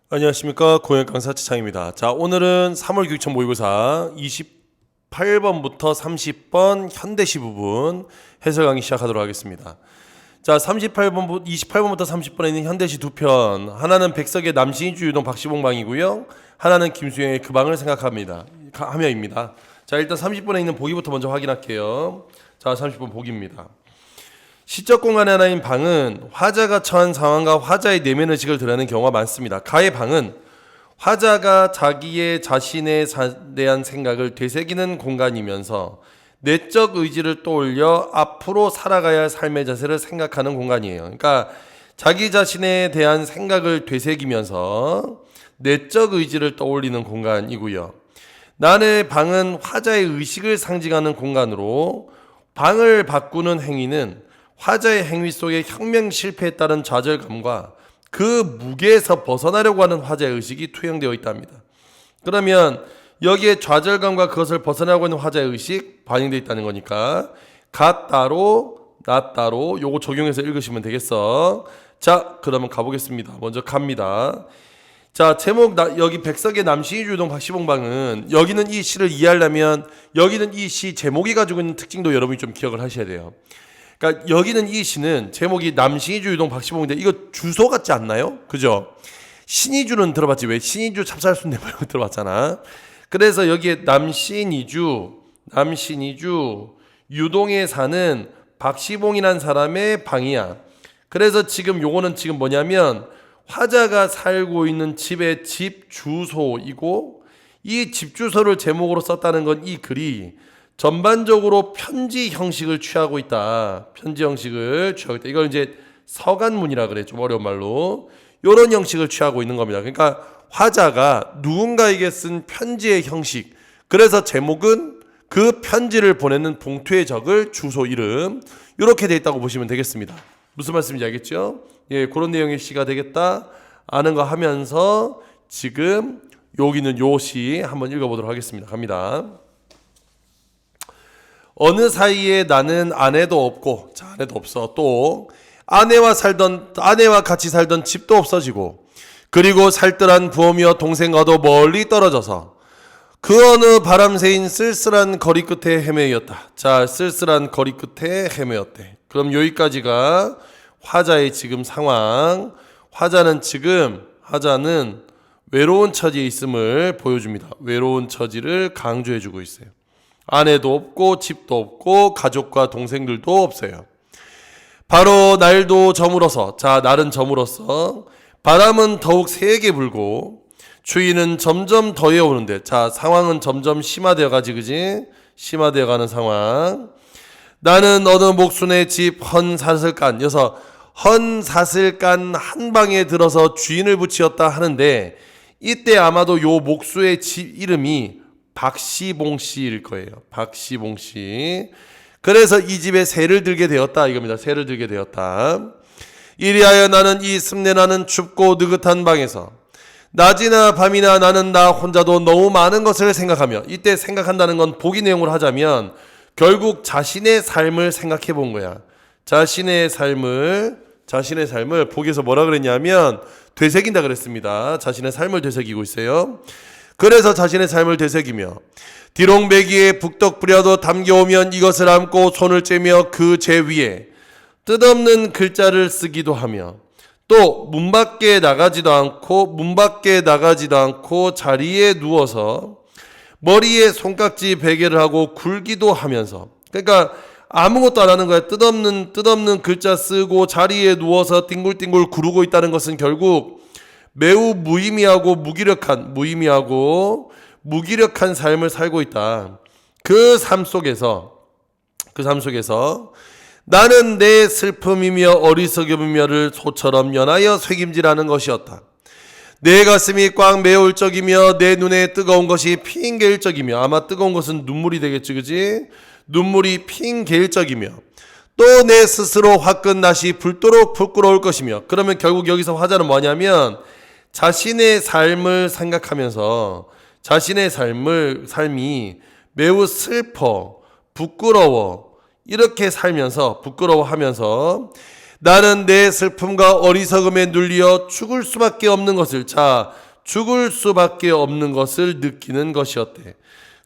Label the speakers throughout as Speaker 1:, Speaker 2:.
Speaker 1: 안녕하십니까, 공연 강사 최창입니다. 자, 오늘은 3월 교육청 모의고사 28번부터 30번 현대시 부분 해설 강의 시작하도록 하겠습니다. 자, 28번부터 30번에 있는 현대시 두 편, 하나는 백석의 남신이주 유동 박시봉 방이고요, 하나는 김수영의 그 방을 생각합니다. 하며입니다. 자, 일단 30번에 있는 보기부터 먼저 확인할게요. 자, 30번 보기입니다. 시적 공간의 하나인 방은 화자가 처한 상황과 화자의 내면 의식을 드러내는 경우가 많습니다. 가의 방은 화자가 자신에 대한 생각을 되새기는 공간이면서 내적 의지를 떠올려 앞으로 살아가야 할 삶의 자세를 생각하는 공간이에요. 그러니까 자기 자신에 대한 생각을 되새기면서 내적 의지를 떠올리는 공간이고요. 난의 방은 화자의 의식을 상징하는 공간으로 방을 바꾸는 행위는 화자의 행위 속에 혁명 실패에 따른 좌절감과 그 무게에서 벗어나려고 하는 화자의 의식이 투영되어 있답니다. 그러면 여기에 좌절감과 그것을 벗어나려고 하는 화자의 의식 반영되어 있다는 거니까 가 따로 나 따로 요거 적용해서 읽으시면 되겠어. 자, 그러면 가보겠습니다. 먼저 갑니다. 자, 제목 여기 백석의 남신이주 유동 박시봉 방은 여기는 이 시를 이해하려면 여기는 이 시 제목이 가지고 있는 특징도 여러분이 좀 기억을 하셔야 돼요. 그러니까 여기는 이 시는 제목이 남신이주 유동 박시봉인데 이거 주소 같지 않나요? 그죠? 신이주는 들어봤지. 왜 신이주 찹쌀순대 말고 들어봤잖아. 그래서 여기에 남신이주 유동에 사는 박시봉이란 사람의 방이야. 그래서 지금 요거는 지금 뭐냐면 화자가 살고 있는 집의 집 주소이고 이 집 주소를 제목으로 썼다는 건 이 글이 전반적으로 편지 형식을 취하고 있다. 편지 형식을 취하고 있다. 이걸 이제 서간문이라 그래. 좀 어려운 말로. 이런 형식을 취하고 있는 겁니다. 그러니까 화자가 누군가에게 쓴 편지의 형식. 그래서 제목은 그 편지를 보내는 봉투에 적을 주소 이름. 이렇게 돼 있다고 보시면 되겠습니다. 무슨 말씀인지 알겠죠? 예, 그런 내용의 시가 되겠다. 아는 거 하면서 지금 여기는 요 시 한번 읽어보도록 하겠습니다. 갑니다. 어느 사이에 나는 아내도 없고, 자, 아내도 없어. 또 아내와 같이 살던 집도 없어지고, 그리고 살뜰한 부모며 동생과도 멀리 떨어져서 그 어느 바람새인 쓸쓸한 거리 끝에 헤매였다. 자, 쓸쓸한 거리 끝에 헤매였대. 그럼 여기까지가 화자의 지금 상황. 화자는 외로운 처지에 있음을 보여줍니다. 외로운 처지를 강조해주고 있어요. 아내도 없고 집도 없고 가족과 동생들도 없어요. 바로 날도 저물어서, 자, 날은 저물어서 바람은 더욱 세게 불고 추위는 점점 더해오는데, 자, 상황은 점점 심화되어가지, 그지? 심화되어가는 상황. 나는 어느 목순의 집 헌사슬간, 여기서 헌사슬간 한 방에 들어서 주인을 붙이었다 하는데 이때 아마도 요 목수의 집 이름이 박시봉 씨일 거예요. 박시봉 씨. 그래서 이 집에 새를 들게 되었다 이겁니다. 새를 들게 되었다. 이리하여 나는 이 습내나는 춥고 느긋한 방에서 낮이나 밤이나 나는 나 혼자도 너무 많은 것을 생각하며, 이때 생각한다는 건 보기 내용으로 하자면 결국 자신의 삶을 생각해 본 거야. 자신의 삶을 보기에서 뭐라 그랬냐면 되새긴다 그랬습니다. 자신의 삶을 되새기고 있어요. 그래서 자신의 삶을 되새기며 디롱배기에 북덕 뿌려도 담겨오면 이것을 안고 손을 째며 그 제 위에 뜻없는 글자를 쓰기도 하며, 또 문 밖에 나가지도 않고 자리에 누워서 머리에 손깍지 베개를 하고 굴기도 하면서, 그러니까 아무것도 안 하는 거야. 뜻없는 글자 쓰고 자리에 누워서 뒹굴뒹굴 구르고 있다는 것은 결국 매우 무의미하고 무기력한 삶을 살고 있다. 그 삶 속에서 나는 내 슬픔이며 어리석음이며를 소처럼 연하여 쇠김질하는 것이었다. 내 가슴이 꽉 메울 적이며 내 눈에 뜨거운 것이 핑 개일 적이며, 아마 뜨거운 것은 눈물이 되겠지, 그지? 눈물이 핑 개일 적이며, 또 내 스스로 화끈 낯이 붉도록 부끄러울 것이며. 그러면 결국 여기서 화자는 뭐냐면 자신의 삶을 생각하면서 자신의 삶이 매우 슬퍼, 부끄러워, 이렇게 살면서 부끄러워하면서 나는 내 슬픔과 어리석음에 눌려 죽을 수밖에 없는 것을, 자, 죽을 수밖에 없는 것을 느끼는 것이었대.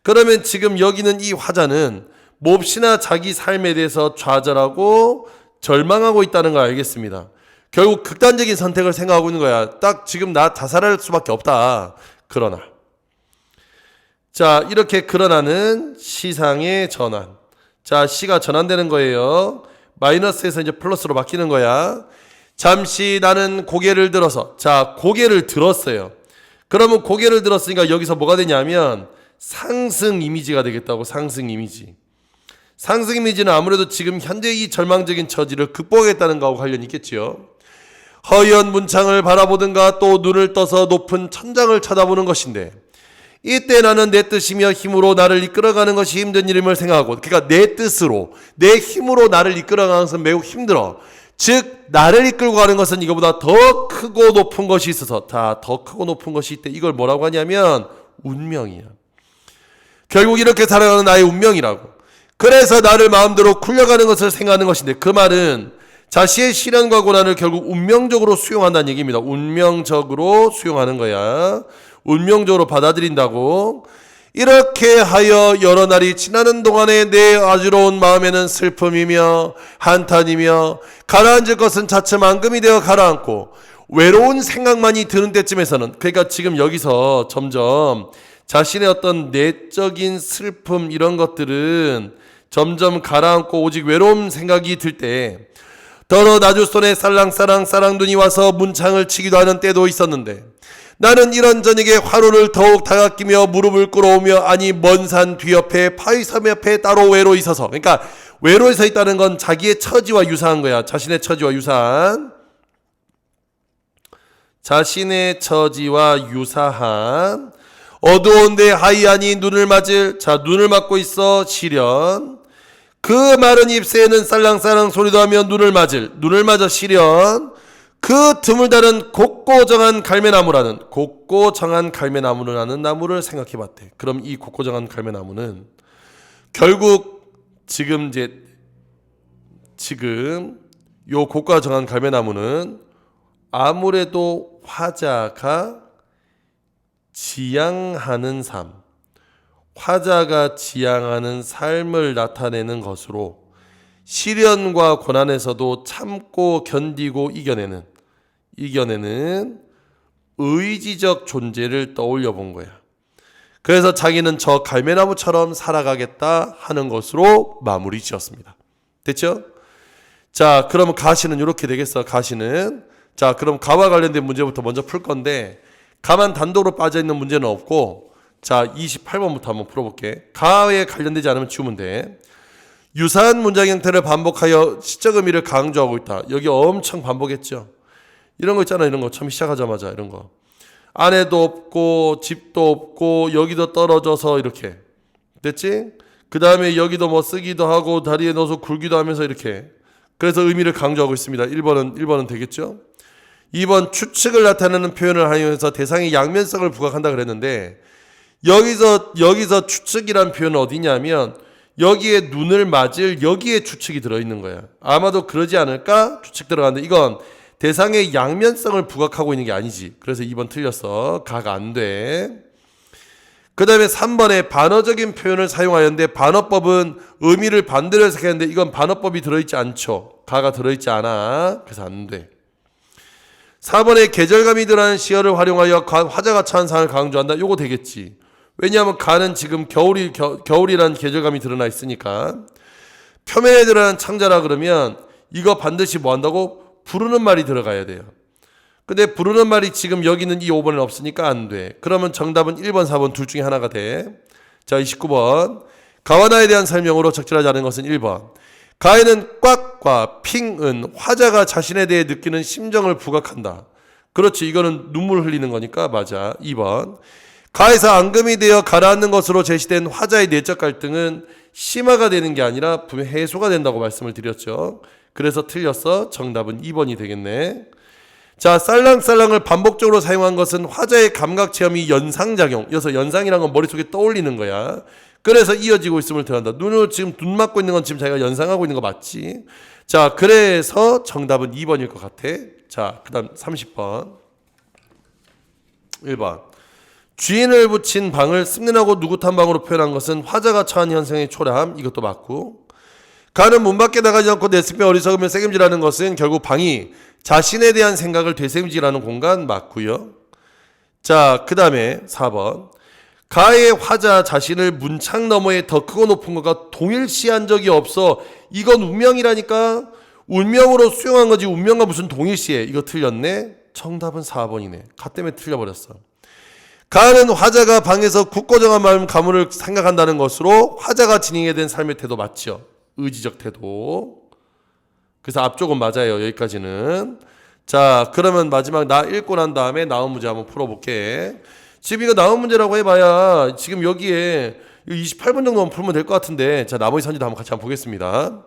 Speaker 1: 그러면 지금 여기는 이 화자는 몹시나 자기 삶에 대해서 좌절하고 절망하고 있다는 걸 알겠습니다. 결국 극단적인 선택을 생각하고 있는 거야. 딱 지금 나 자살할 수밖에 없다. 그러나, 자, 이렇게 그러나는 시상의 전환. 자, 시가 전환되는 거예요. 마이너스에서 이제 플러스로 바뀌는 거야. 잠시 나는 고개를 들어서, 자, 고개를 들었어요. 그러면 고개를 들었으니까 여기서 뭐가 되냐면 상승 이미지가 되겠다고. 상승 이미지. 상승 이미지는 아무래도 지금 현재 이 절망적인 처지를 극복하겠다는 거하고 관련이 있겠지요. 허연 문창을 바라보든가 또 눈을 떠서 높은 천장을 쳐다보는 것인데, 이때 나는 내 뜻이며 힘으로 나를 이끌어가는 것이 힘든 일임을 생각하고, 그러니까 내 뜻으로, 내 힘으로 나를 이끌어가는 것은 매우 힘들어. 즉 나를 이끌고 가는 것은 이거보다 더 크고 높은 것이 있어서, 다 더 크고 높은 것이 있대. 이걸 뭐라고 하냐면 운명이야. 결국 이렇게 살아가는 나의 운명이라고. 그래서 나를 마음대로 굴려가는 것을 생각하는 것인데, 그 말은 자신의 시련과 고난을 결국 운명적으로 수용한다는 얘기입니다. 운명적으로 수용하는 거야. 운명적으로 받아들인다고. 이렇게 하여 여러 날이 지나는 동안에 내 아주러운 마음에는 슬픔이며 한탄이며 가라앉을 것은 차츰 앙금이 되어 가라앉고, 외로운 생각만이 드는 때쯤에서는, 그러니까 지금 여기서 점점 자신의 어떤 내적인 슬픔 이런 것들은 점점 가라앉고 오직 외로운 생각이 들 때, 더러 나주 손에 살랑살랑 쌀랑눈이 와서 문창을 치기도 하는 때도 있었는데, 나는 이런 저녁에 화로를 더욱 다가끼며 무릎을 꿇어오며, 아니 먼 산 뒤옆에 파이섬 옆에 따로 외로이 서서, 그러니까 외로이 서 있다는 건 자기의 처지와 유사한 거야. 자신의 처지와 유사한, 자신의 처지와 유사한 어두운데 하이하니 눈을 맞을, 자, 눈을 맞고 있어 시련. 그 마른 잎새에는 쌀랑쌀랑 소리도 하며 눈을 맞아 시련. 그 드물다른 곱고 정한 갈매나무라는, 곱고 정한 갈매나무라는 나무를 생각해 봤대. 그럼 이 곱고 정한 갈매나무는 결국 지금 요 곱고 정한 갈매나무는 아무래도 화자가 지향하는 삶, 화자가 지향하는 삶을 나타내는 것으로 시련과 고난에서도 참고 견디고 이겨내는 의지적 존재를 떠올려 본 거야. 그래서 자기는 저 갈매나무처럼 살아가겠다 하는 것으로 마무리 지었습니다. 됐죠? 자, 그러면 가시는 이렇게 되겠어. 가시는, 자, 그럼 가와 관련된 문제부터 먼저 풀 건데, 가만 단독으로 빠져있는 문제는 없고, 자, 28번부터 한번 풀어볼게. 가에 관련되지 않으면 지우면 돼. 유사한 문장 형태를 반복하여 시적 의미를 강조하고 있다. 여기 엄청 반복했죠. 이런 거 있잖아. 이런 거 처음 시작하자마자 이런 거. 아내도 없고 집도 없고 여기도 떨어져서 이렇게 됐지? 그 다음에 여기도 뭐 쓰기도 하고 다리에 넣어서 굴기도 하면서 이렇게. 그래서 의미를 강조하고 있습니다. 1번은 되겠죠? 2번 추측을 나타내는 표현을 하면서 대상의 양면성을 부각한다 그랬는데, 여기서 추측이란 표현은 어디냐면 여기에 눈을 맞을, 여기에 추측이 들어있는 거야. 아마도 그러지 않을까? 추측 들어가는데 이건 대상의 양면성을 부각하고 있는 게 아니지. 그래서 2번 틀렸어. 가가 안 돼. 그 다음에 3번에 반어적인 표현을 사용하였는데, 반어법은 의미를 반대로 해석했는데 이건 반어법이 들어있지 않죠. 가가 들어있지 않아. 그래서 안 돼. 4번에 계절감이 드러나는 시어를 활용하여 화자가 처한 상을 강조한다. 요거 되겠지. 왜냐하면 가는 지금 겨울이란 계절감이 드러나 있으니까. 표면에 드러난 창자라 그러면 이거 반드시 뭐 한다고? 부르는 말이 들어가야 돼요. 근데 부르는 말이 지금 여기는 이 5번은 없으니까 안 돼. 그러면 정답은 1번, 4번 둘 중에 하나가 돼. 자, 29번. 가와나에 대한 설명으로 적절하지 않은 것은 1번. 가에는 꽉과 핑은 화자가 자신에 대해 느끼는 심정을 부각한다. 그렇지. 이거는 눈물 흘리는 거니까 맞아. 2번. 가에서 앙금이 되어 가라앉는 것으로 제시된 화자의 내적 갈등은 심화가 되는 게 아니라 분명 해소가 된다고 말씀을 드렸죠. 그래서 틀렸어. 정답은 2번이 되겠네. 자, 쌀랑쌀랑을 반복적으로 사용한 것은 화자의 감각 체험이 연상작용. 여기서 연상이란 건 머릿속에 떠올리는 거야. 그래서 이어지고 있음을 드러난다. 눈으로 지금 눈 맞고 있는 건 지금 자기가 연상하고 있는 거 맞지? 자, 그래서 정답은 2번일 것 같아. 자, 그 다음 30번. 1번. 주인을 붙인 방을 습린하고 누긋한 방으로 표현한 것은 화자가 처한 현상의 초라함. 이것도 맞고. 가는 문 밖에 나가지 않고 내습에 어리석으며 새김질하는 것은 결국 방이 자신에 대한 생각을 되새김질하는 공간 맞고요. 자, 그 다음에 4번. 가의 화자 자신을 문창 너머에 더 크고 높은 것과 동일시한 적이 없어. 이건 운명이라니까. 운명으로 수용한 거지 운명과 무슨 동일시해. 이거 틀렸네. 정답은 4번이네. 가 때문에 틀려버렸어. 가는 화자가 방에서 굳고 정한 마음 가문을 생각한다는 것으로 화자가 진행해야 된 삶의 태도 맞죠. 의지적 태도. 그래서 앞쪽은 맞아요. 여기까지는. 자, 그러면 마지막 나 읽고 난 다음에 나온 문제 한번 풀어볼게. 지금 이거 나온 문제라고 해봐야 지금 여기에 28분 정도만 풀면 될 것 같은데, 자, 나머지 선지도 한번 같이 한번 보겠습니다.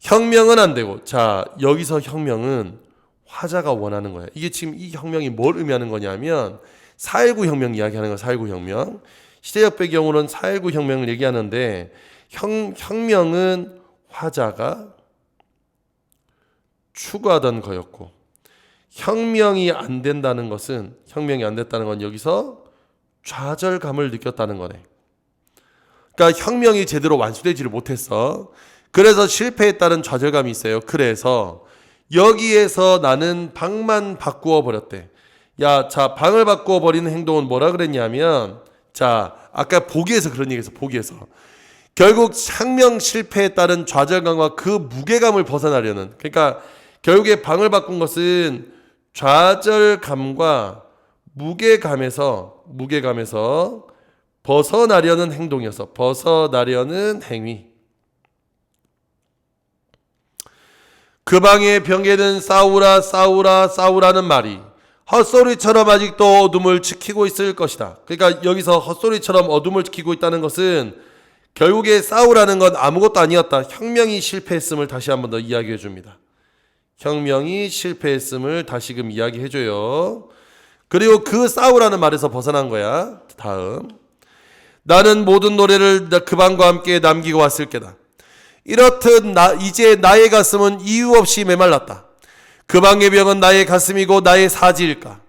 Speaker 1: 혁명은 안 되고, 자, 여기서 혁명은 화자가 원하는 거야. 이게 지금 이 혁명이 뭘 의미하는 거냐면 4.19 혁명 이야기하는 거야. 4.19 혁명. 시대적 배경으로는 4.19 혁명을 얘기하는데 혁명은 화자가 추구하던 거였고, 혁명이 안 된다는 것은, 혁명이 안 됐다는 건 여기서 좌절감을 느꼈다는 거네. 그러니까 혁명이 제대로 완수되지를 못했어. 그래서 실패했다는 좌절감이 있어요. 그래서 여기에서 나는 방만 바꾸어 버렸대. 야, 자, 방을 바꾸어 버리는 행동은 뭐라 그랬냐면, 자, 아까 보기에서 그런 얘기했어. 보기에서 결국 혁명 실패에 따른 좌절감과 그 무게감을 벗어나려는, 그러니까 결국에 방을 바꾼 것은 좌절감과 무게감에서 벗어나려는 행동이어서, 벗어나려는 행위. 그 방에 병에는 싸우라 싸우라 싸우라는 말이 헛소리처럼 아직도 어둠을 지키고 있을 것이다. 그러니까 여기서 헛소리처럼 어둠을 지키고 있다는 것은 결국에 싸우라는 건 아무것도 아니었다. 혁명이 실패했음을 다시 한 번 더 이야기해 줍니다. 혁명이 실패했음을 다시금 이야기해 줘요. 그리고 그 싸우라는 말에서 벗어난 거야. 다음. 나는 모든 노래를 그 방과 함께 남기고 왔을 게다. 이렇듯 이제 나의 가슴은 이유 없이 메말랐다. 그 방의 병은 나의 가슴이고 나의 사지일까.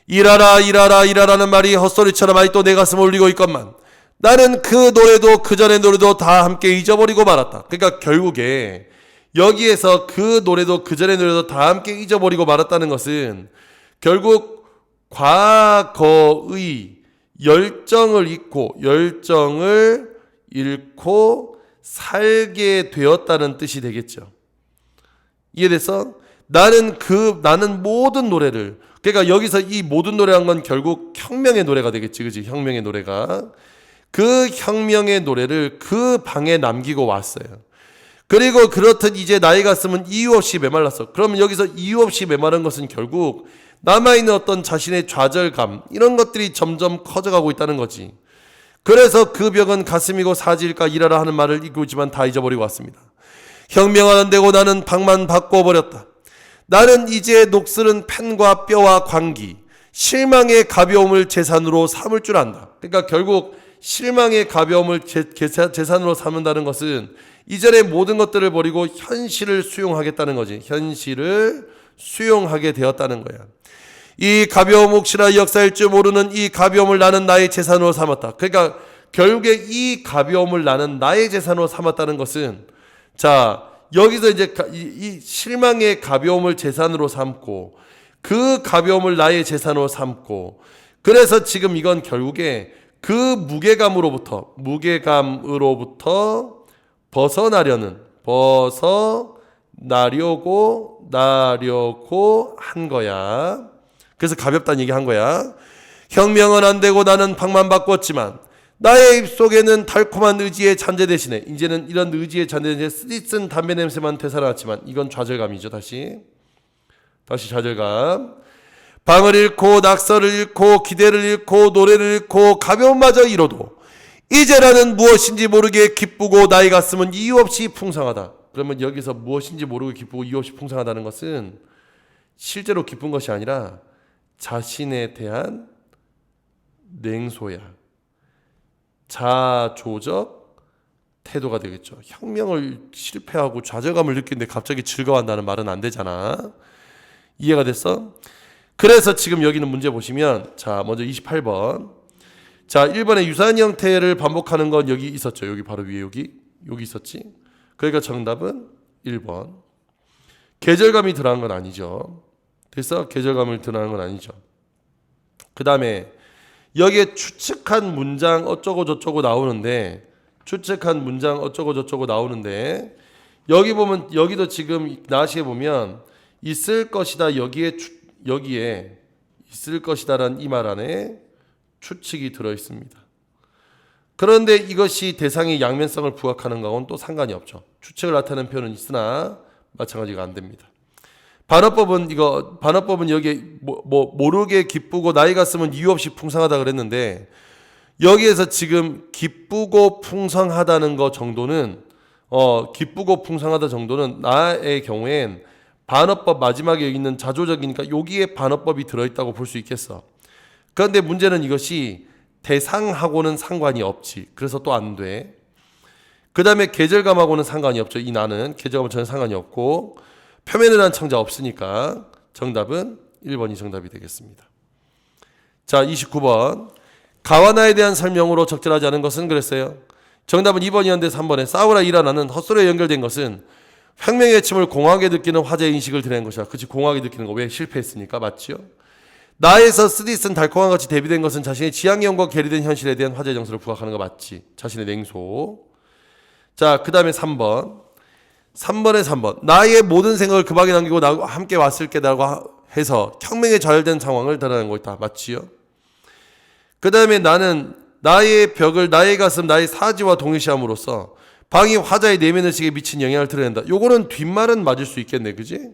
Speaker 1: 일하라 일하라 일하라는 말이 헛소리처럼 아직도 내 가슴을 울리고 있건만 나는 그 노래도 그 전의 노래도 다 함께 잊어버리고 말았다. 그러니까 결국에 여기에서 그 노래도 그 전의 노래도 다 함께 잊어버리고 말았다는 것은 결국 과거의 열정을 잃고 살게 되었다는 뜻이 되겠죠. 이해됐어? 나는 모든 노래를, 그러니까 여기서 이 모든 노래한 건 결국 혁명의 노래가 되겠지. 그지? 혁명의 노래가. 그 혁명의 노래를 그 방에 남기고 왔어요. 그리고 그렇듯 이제 나의 가슴은 이유 없이 메말랐어. 그러면 여기서 이유 없이 메마른 것은 결국 남아있는 어떤 자신의 좌절감, 이런 것들이 점점 커져가고 있다는 거지. 그래서 그 벽은 가슴이고 사지일까 일하라 하는 말을 이루지만 다 잊어버리고 왔습니다. 혁명은 안 되고 나는 방만 바꿔버렸다. 나는 이제 녹슬은 펜과 뼈와 광기, 실망의 가벼움을 재산으로 삼을 줄 안다. 그러니까 결국 실망의 가벼움을 재산으로 삼는다는 것은 이전의 모든 것들을 버리고 현실을 수용하겠다는 거지. 현실을 수용하게 되었다는 거야. 이 가벼움 혹시나 역사일 줄 모르는 이 가벼움을 나는 나의 재산으로 삼았다. 그러니까 결국에 이 가벼움을 나는 나의 재산으로 삼았다는 것은, 자, 여기서 이제 이 실망의 가벼움을 재산으로 삼고 그 가벼움을 나의 재산으로 삼고, 그래서 지금 이건 결국에 그 무게감으로부터 나려고 한 거야. 그래서 가볍다는 얘기 한 거야. 혁명은 안 되고 나는 방만 바꿨지만 나의 입속에는 달콤한 의지의 잔재 대신에, 이제는 이런 의지의 잔재 대신에 쓰디쓴 담배 냄새만 되살아났지만, 이건 좌절감이죠. 다시 좌절감. 방을 잃고 낙서를 잃고 기대를 잃고 노래를 잃고 가벼움마저 잃어도 이제 나는 무엇인지 모르게 기쁘고 나의 가슴은 이유 없이 풍성하다. 그러면 여기서 무엇인지 모르고 기쁘고 이유 없이 풍성하다는 것은 실제로 기쁜 것이 아니라 자신에 대한 냉소야. 자조적 태도가 되겠죠. 혁명을 실패하고 좌절감을 느끼는데 갑자기 즐거워한다는 말은 안 되잖아. 이해가 됐어? 그래서 지금 여기는 문제 보시면 자 먼저 28번 자 1번에 유사한 형태를 반복하는 건 여기 있었죠. 여기 바로 위에 여기 있었지. 그러니까 정답은 1번. 계절감이 들어간 건 아니죠. 됐어? 계절감을 드러나는 건 아니죠. 그 다음에 여기에 추측한 문장 어쩌고 저쩌고 나오는데 추측한 문장 어쩌고 저쩌고 나오는데 여기 보면 여기도 지금 나시에 보면 있을 것이다 여기에 있을 것이다라는 이 말 안에 추측이 들어 있습니다. 그런데 이것이 대상의 양면성을 부각하는 거하고는 또 상관이 없죠. 추측을 나타내는 표현은 있으나 마찬가지가 안 됩니다. 반어법은 여기에 모르게 기쁘고 나이 갔으면 이유 없이 풍성하다 그랬는데 여기에서 지금 기쁘고 풍성하다는 거 정도는 기쁘고 풍성하다 정도는 나의 경우엔 반어법 마지막에 있는 자조적이니까 여기에 반어법이 들어있다고 볼 수 있겠어. 그런데 문제는 이것이 대상하고는 상관이 없지. 그래서 또 안 돼. 그 다음에 계절감하고는 상관이 없죠. 이 나는 계절감은 전혀 상관이 없고 표면에 한 청자 없으니까 정답은 1번이 정답이 되겠습니다. 자 29번 가와나에 대한 설명으로 적절하지 않은 것은 그랬어요. 정답은 2번이었는데 3번에 싸우라 일어나는 헛소리에 연결된 것은 혁명의 외침을 공허하게 느끼는 화제의 인식을 드러낸 것이야. 그치 공허하게 느끼는 거 왜 실패했으니까 맞지요? 나에서 쓰디쓴 달콤한 같이 대비된 것은 자신의 지향형과 괴리된 현실에 대한 화제의 정서를 부각하는 거 맞지. 자신의 냉소. 자 그 다음에 3번에 3번 나의 모든 생각을 급하게 남기고 나와 함께 왔을 게다라고 해서 혁명에 좌절된 상황을 드러내는 거 있다. 맞지요? 그 다음에 나는 나의 벽을 나의 가슴 나의 사지와 동일시함으로써 방이 화자의 내면의식에 미친 영향을 드러낸다. 요거는 뒷말은 맞을 수 있겠네. 그지?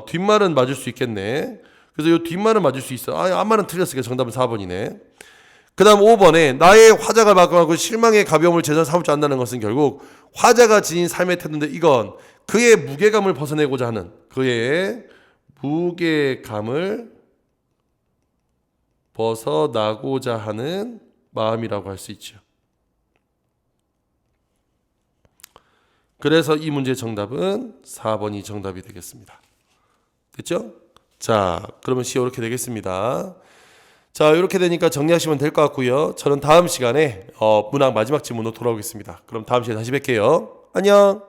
Speaker 1: 뒷말은 맞을 수 있겠네. 그래서 요 뒷말은 맞을 수 있어. 앞말은 틀렸으니까 정답은 4번이네. 그 다음 5번에 나의 화자가 막강하고 실망의 가벼움을 제자 삼을 줄 안다는 것은 결국 화자가 지닌 삶의 태도인데 이건 그의 무게감을 벗어내고자 하는 그의 무게감을 벗어나고자 하는 마음이라고 할 수 있죠. 그래서 이 문제의 정답은 4번이 정답이 되겠습니다. 됐죠? 자, 그러면 시험 이렇게 되겠습니다. 자, 이렇게 되니까 정리하시면 될 것 같고요. 저는 다음 시간에 문학 마지막 지문으로 돌아오겠습니다. 그럼 다음 시간에 다시 뵐게요. 안녕.